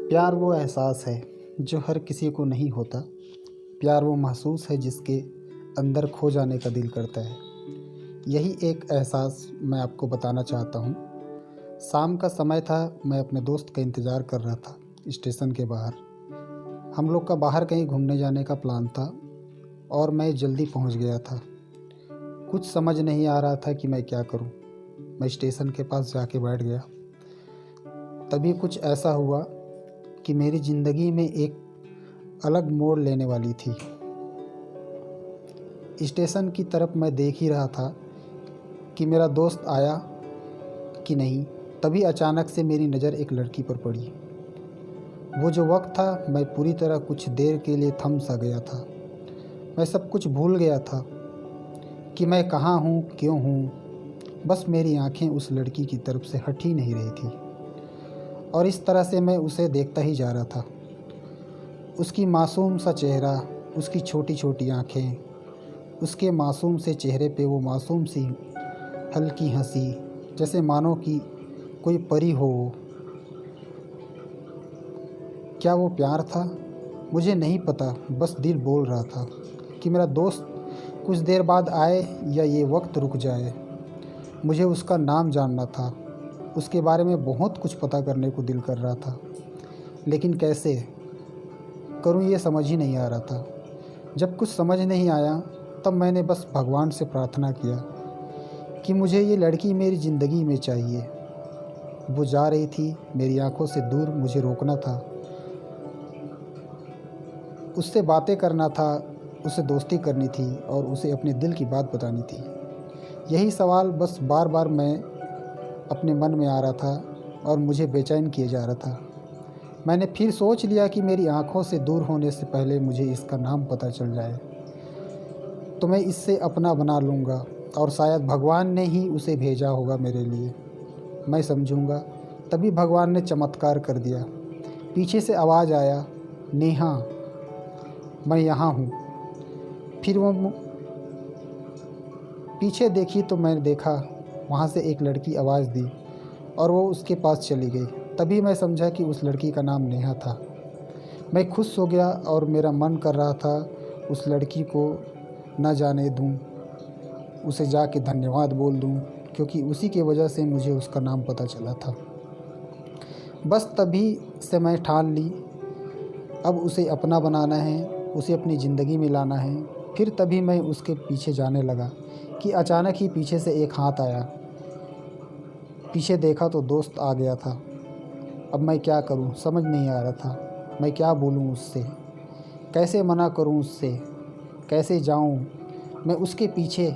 प्यार वो एहसास है जो हर किसी को नहीं होता। प्यार वो महसूस है जिसके अंदर खो जाने का दिल करता है। यही एक एहसास मैं आपको बताना चाहता हूँ। शाम का समय था, मैं अपने दोस्त का इंतज़ार कर रहा था स्टेशन के बाहर। हम लोग का बाहर कहीं घूमने जाने का प्लान था और मैं जल्दी पहुँच गया था। कुछ समझ नहीं आ रहा था कि मैं क्या करूँ। मैं स्टेशन के पास जाके बैठ गया। तभी कुछ ऐसा हुआ कि मेरी ज़िंदगी में एक अलग मोड़ लेने वाली थी। स्टेशन की तरफ मैं देख ही रहा था कि मेरा दोस्त आया कि नहीं। तभी अचानक से मेरी नज़र एक लड़की पर पड़ी। वो जो वक्त था, मैं पूरी तरह कुछ देर के लिए थम सा गया था। मैं सब कुछ भूल गया था कि मैं कहाँ हूँ, क्यों हूँ। बस मेरी आंखें उस लड़की की तरफ से हट ही नहीं रही थी और इस तरह से मैं उसे देखता ही जा रहा था। उसकी मासूम सा चेहरा, उसकी छोटी छोटी आँखें, उसके मासूम से चेहरे पे वो मासूम सी हल्की हंसी, जैसे मानो कि कोई परी हो। क्या वो प्यार था? मुझे नहीं पता, बस दिल बोल रहा था कि मेरा दोस्त कुछ देर बाद आए या ये वक्त रुक जाए। मुझे उसका नाम जानना था, उसके बारे में बहुत कुछ पता करने को दिल कर रहा था, लेकिन कैसे करूं ये समझ ही नहीं आ रहा था। जब कुछ समझ नहीं आया तब मैंने बस भगवान से प्रार्थना किया कि मुझे ये लड़की मेरी ज़िंदगी में चाहिए। वो जा रही थी, मेरी आंखों से दूर, मुझे रोकना था, उससे बातें करना था, उससे दोस्ती करनी थी और उसे अपने दिल की बात बतानी थी। यही सवाल बस बार बार मैं अपने मन में आ रहा था और मुझे बेचैन किए जा रहा था। मैंने फिर सोच लिया कि मेरी आंखों से दूर होने से पहले मुझे इसका नाम पता चल जाए तो मैं इससे अपना बना लूँगा और शायद भगवान ने ही उसे भेजा होगा मेरे लिए, मैं समझूँगा। तभी भगवान ने चमत्कार कर दिया। पीछे से आवाज़ आया, नेहा मैं यहाँ हूँ। फिर वो पीछे देखी तो मैंने देखा वहाँ से एक लड़की आवाज़ दी और वो उसके पास चली गई। तभी मैं समझा कि उस लड़की का नाम नेहा था। मैं खुश हो गया और मेरा मन कर रहा था उस लड़की को न जाने दूं, उसे जाके धन्यवाद बोल दूं, क्योंकि उसी की वजह से मुझे उसका नाम पता चला था। बस तभी से मैं ठान ली, अब उसे अपना बनाना है, उसे अपनी ज़िंदगी में लाना है। फिर तभी मैं उसके पीछे जाने लगा कि अचानक ही पीछे से एक हाथ आया। पीछे देखा तो दोस्त आ गया था। अब मैं क्या करूं, समझ नहीं आ रहा था। मैं क्या बोलूं उससे, कैसे मना करूं उससे, कैसे जाऊं मैं उसके पीछे।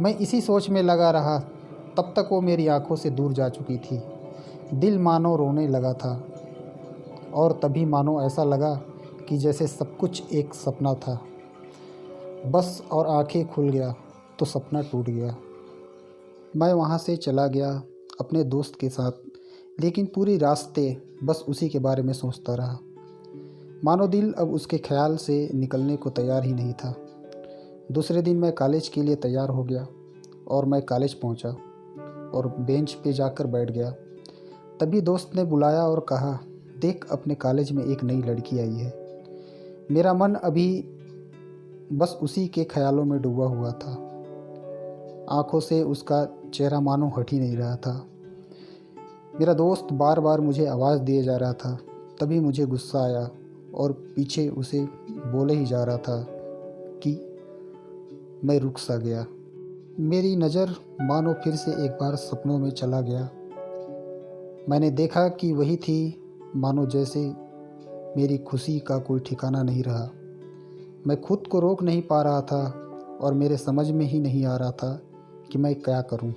मैं इसी सोच में लगा रहा, तब तक वो मेरी आंखों से दूर जा चुकी थी। दिल मानो रोने लगा था और तभी मानो ऐसा लगा कि जैसे सब कुछ एक सपना था बस, और आंखें खुल गया तो सपना टूट गया। मैं वहाँ से चला गया अपने दोस्त के साथ, लेकिन पूरी रास्ते बस उसी के बारे में सोचता रहा। मानो दिल अब उसके ख्याल से निकलने को तैयार ही नहीं था। दूसरे दिन मैं कॉलेज के लिए तैयार हो गया और मैं कॉलेज पहुंचा और बेंच पे जाकर बैठ गया। तभी दोस्त ने बुलाया और कहा, देख अपने कॉलेज में एक नई लड़की आई है। मेरा मन अभी बस उसी के ख्यालों में डूबा हुआ था। आंखों से उसका चेहरा मानो हट ही नहीं रहा था। मेरा दोस्त बार बार मुझे आवाज़ दिए जा रहा था। तभी मुझे गुस्सा आया और पीछे उसे बोले ही जा रहा था कि मैं रुक सा गया। मेरी नज़र मानो फिर से एक बार सपनों में चला गया। मैंने देखा कि वही थी, मानो जैसे मेरी खुशी का कोई ठिकाना नहीं रहा। मैं खुद को रोक नहीं पा रहा था और मेरे समझ में ही नहीं आ रहा था कि मैं क्या करूं,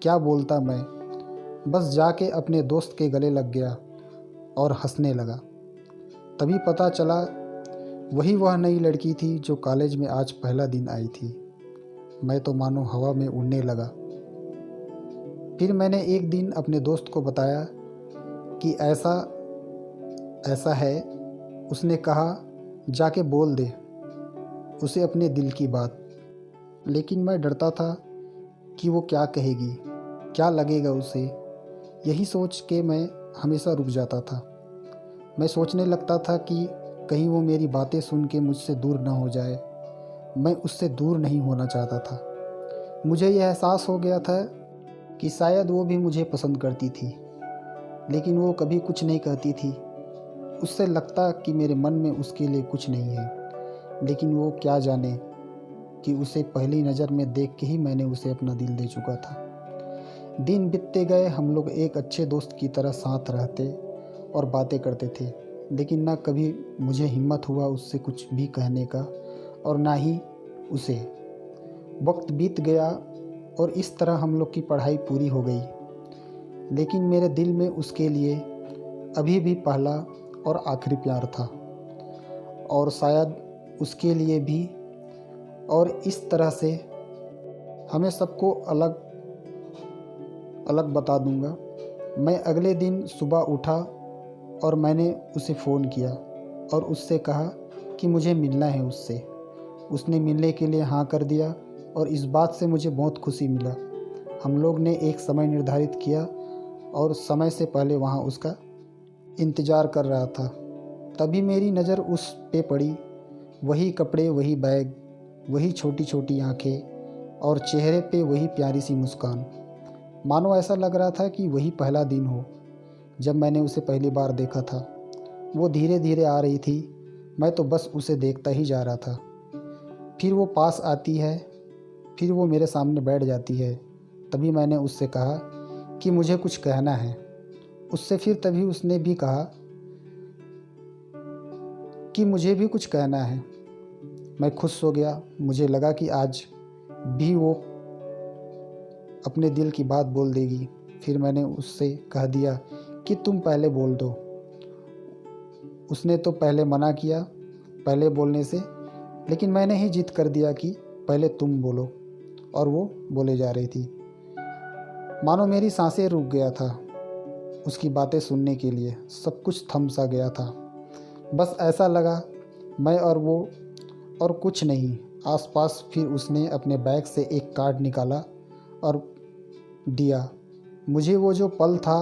क्या बोलता मैं। बस जाके अपने दोस्त के गले लग गया और हंसने लगा। तभी पता चला वही वह नई लड़की थी जो कॉलेज में आज पहला दिन आई थी। मैं तो मानो हवा में उड़ने लगा। फिर मैंने एक दिन अपने दोस्त को बताया कि ऐसा ऐसा है। उसने कहा, जाके बोल दे उसे अपने दिल की बात। लेकिन मैं डरता था कि वो क्या कहेगी, क्या लगेगा उसे। यही सोच के मैं हमेशा रुक जाता था। मैं सोचने लगता था कि कहीं वो मेरी बातें सुन के मुझसे दूर ना हो जाए। मैं उससे दूर नहीं होना चाहता था। मुझे यह एहसास हो गया था कि शायद वो भी मुझे पसंद करती थी, लेकिन वो कभी कुछ नहीं कहती थी। उससे लगता कि मेरे मन में उसके लिए कुछ नहीं है, लेकिन वो क्या जाने कि उसे पहली नज़र में देख के ही मैंने उसे अपना दिल दे चुका था। दिन बीतते गए, हम लोग एक अच्छे दोस्त की तरह साथ रहते और बातें करते थे, लेकिन ना कभी मुझे हिम्मत हुआ उससे कुछ भी कहने का और ना ही उसे। वक्त बीत गया और इस तरह हम लोग की पढ़ाई पूरी हो गई, लेकिन मेरे दिल में उसके लिए अभी भी पहला और आखिरी प्यार था, और शायद उसके लिए भी। और इस तरह से हमें सबको अलग अलग बता दूंगा। मैं अगले दिन सुबह उठा और मैंने उसे फ़ोन किया और उससे कहा कि मुझे मिलना है उससे। उसने मिलने के लिए हाँ कर दिया और इस बात से मुझे बहुत खुशी मिला। हम लोग ने एक समय निर्धारित किया और समय से पहले वहाँ उसका इंतज़ार कर रहा था। तभी मेरी नज़र उस पे पड़ी। वही कपड़े, वही बैग, वही छोटी छोटी आँखें और चेहरे पे वही प्यारी सी मुस्कान। मानो ऐसा लग रहा था कि वही पहला दिन हो जब मैंने उसे पहली बार देखा था। वो धीरे धीरे आ रही थी, मैं तो बस उसे देखता ही जा रहा था। फिर वो पास आती है, फिर वो मेरे सामने बैठ जाती है। तभी मैंने उससे कहा कि मुझे कुछ कहना है। उससे फिर तभी उसने भी कहा कि मुझे भी कुछ कहना है। मैं खुश हो गया। मुझे लगा कि आज भी वो अपने दिल की बात बोल देगी। फिर मैंने उससे कह दिया कि तुम पहले बोल दो। उसने तो पहले मना किया पहले बोलने से, लेकिन मैंने ही जिद कर दिया कि पहले तुम बोलो, और वो बोले जा रही थी। मानो मेरी सांसें रुक गया था उसकी बातें सुनने के लिए। सब कुछ थम सा गया था। बस ऐसा लगा मैं और वो और कुछ नहीं आसपास। फिर उसने अपने बैग से एक कार्ड निकाला और दिया मुझे। वो जो पल था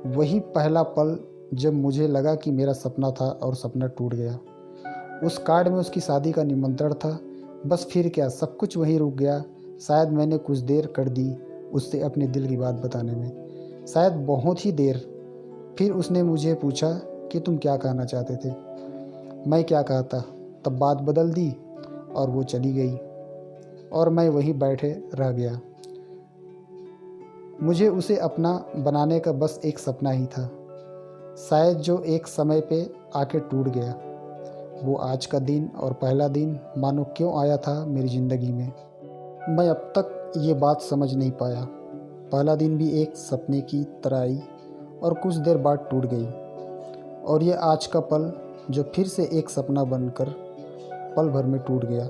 वही पहला पल जब मुझे लगा कि मेरा सपना था और सपना टूट गया। उस कार्ड में उसकी शादी का निमंत्रण था। बस फिर क्या, सब कुछ वहीं रुक गया। शायद मैंने कुछ देर कर दी उससे अपने दिल की बात बताने में, शायद बहुत ही देर। फिर उसने मुझे पूछा कि तुम क्या कहना चाहते थे। मैं क्या कहता, तब बात बदल दी और वो चली गई और मैं वहीं बैठे रह गया। मुझे उसे अपना बनाने का बस एक सपना ही था, शायद जो एक समय पे आके टूट गया। वो आज का दिन और पहला दिन मानो क्यों आया था मेरी ज़िंदगी में। मैं अब तक ये बात समझ नहीं पाया। पहला दिन भी एक सपने की तरह आई और कुछ देर बाद टूट गई, और ये आज का पल जो फिर से एक सपना बनकर पल भर में टूट गया।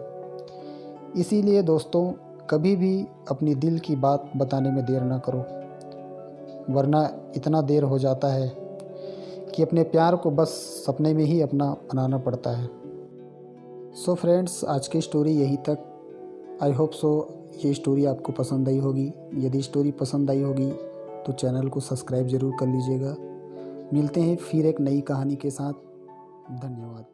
इसीलिए दोस्तों, कभी भी अपनी दिल की बात बताने में देर ना करो, वरना इतना देर हो जाता है कि अपने प्यार को बस सपने में ही अपना बनाना पड़ता है। सो फ्रेंड्स, आज की स्टोरी यहीं तक। आई होप सो ये स्टोरी आपको पसंद आई होगी। यदि स्टोरी पसंद आई होगी तो चैनल को सब्सक्राइब ज़रूर कर लीजिएगा। मिलते हैं फिर एक नई कहानी के साथ। धन्यवाद।